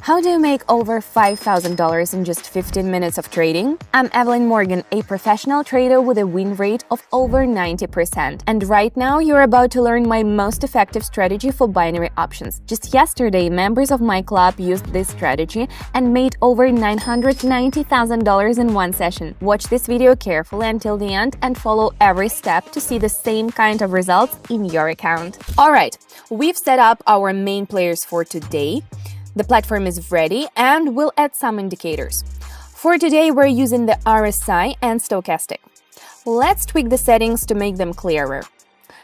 How do you make over $5,000 in just 15 minutes of trading? I'm Evelyn Morgan, a professional trader with a win rate of over 90%. And right now, you're about to learn my most effective strategy for binary options. Just yesterday, members of my club used this strategy and made over $990,000 in one session. Watch this video carefully until the end and follow every step to see the same kind of results in your account. Alright, we've set up our main players for today. The platform is ready and we'll add some indicators. For today, we're using the RSI and stochastic. Let's tweak the settings to make them clearer.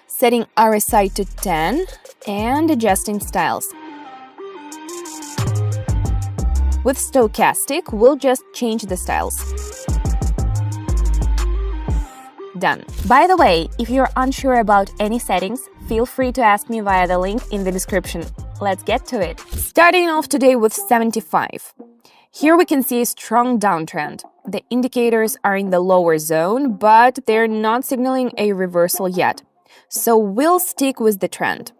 Setting RSI to 10 and adjusting styles. With stochastic, we'll just change the styles. Done. By the way, if you're unsure about any settings, feel free to ask me via the link in the description. Let's get to it. Starting off today with 75. Here we can see a strong downtrend. The indicators are in the lower zone, but they're not signaling a reversal yet. So we'll stick with the trend.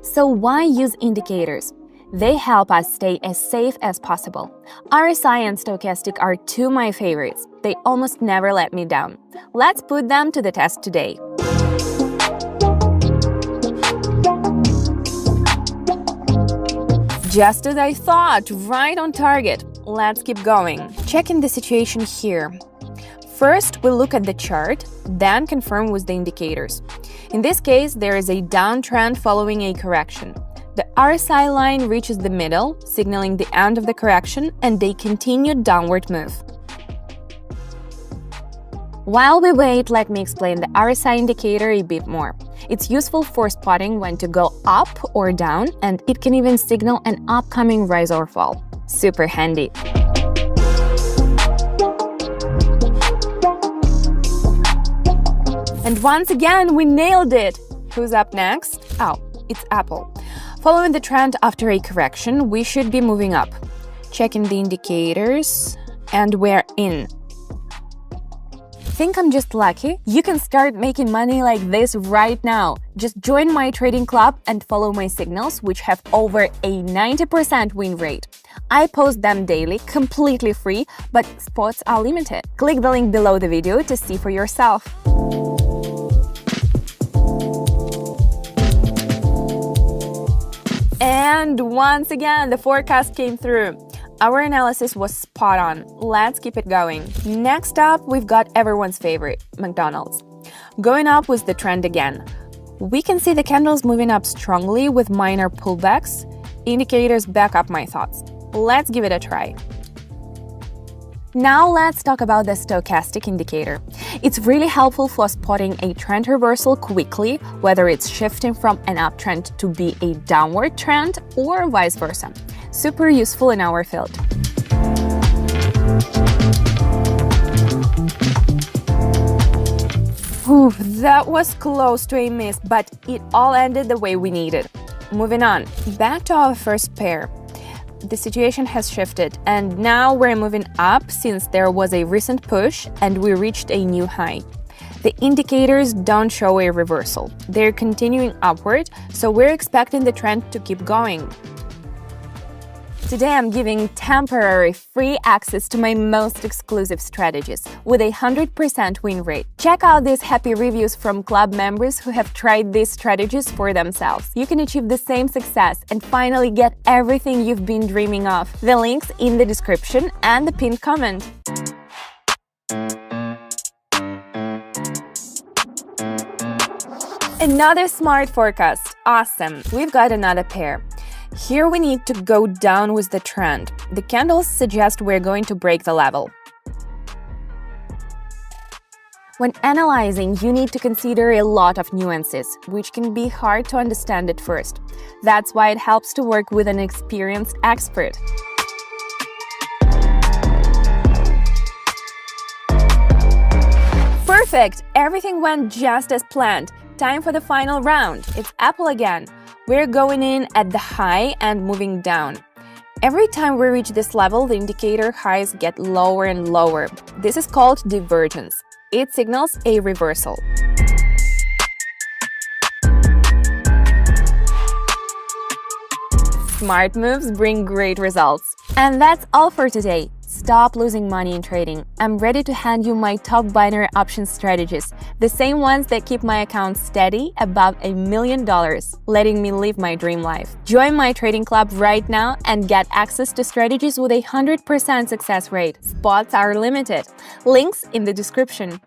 So why use indicators? They help us stay as safe as possible. RSI and stochastic are two of my favorites. They almost never let me down. Let's put them to the test today. Just as I thought, right on target. Let's keep going. Checking the situation here. First, we'll look at the chart, then confirm with the indicators. In this case, there is a downtrend following a correction. The RSI line reaches the middle, signaling the end of the correction and a continued downward move. While we wait, let me explain the RSI indicator a bit more. It's useful for spotting when to go up or down, and it can even signal an upcoming rise or fall. Super handy. And once again, we nailed it! Who's up next? Oh, it's Apple. Following the trend after a correction, we should be moving up. Checking the indicators, and we're in. Think I'm just lucky? You can start making money like this right now. Just join my trading club and follow my signals, which have over a 90% win rate. I post them daily, completely free, but spots are limited. Click the link below the video to see for yourself. And once again, the forecast came through. Our analysis was spot on. Let's keep it going. Next up, we've got everyone's favorite, McDonald's. Going up with the trend again. We can see the candles moving up strongly with minor pullbacks. Indicators back up my thoughts. Let's give it a try. Now let's talk about the stochastic indicator. It's really helpful for spotting a trend reversal quickly, whether it's shifting from an uptrend to be a downward trend or vice versa. Super useful in our field. Whew, that was close to a miss, but it all ended the way we needed. Moving on, back to our first pair. The situation has shifted, and now we're moving up since there was a recent push and we reached a new high. The indicators don't show a reversal. They're continuing upward, so we're expecting the trend to keep going. Today I'm giving temporary free access to my most exclusive strategies with a 100% win rate. Check out these happy reviews from club members who have tried these strategies for themselves. You can achieve the same success and finally get everything you've been dreaming of. The links in the description and the pinned comment. Another smart forecast. Awesome. We've got another pair. Here we need to go down with the trend. The candles suggest we're going to break the level. When analyzing, you need to consider a lot of nuances, which can be hard to understand at first. That's why it helps to work with an experienced expert. Perfect! Everything went just as planned. Time for the final round. It's Apple again. We're going in at the high and moving down. Every time we reach this level, the indicator highs get lower and lower. This is called divergence. It signals a reversal. Smart moves bring great results. And that's all for today. Stop losing money in trading. I'm ready to hand you my top binary options strategies, the same ones that keep my account steady above $1 million, letting me live my dream life. Join my trading club right now and get access to strategies with a 100% success rate. Spots are limited. Links in the description.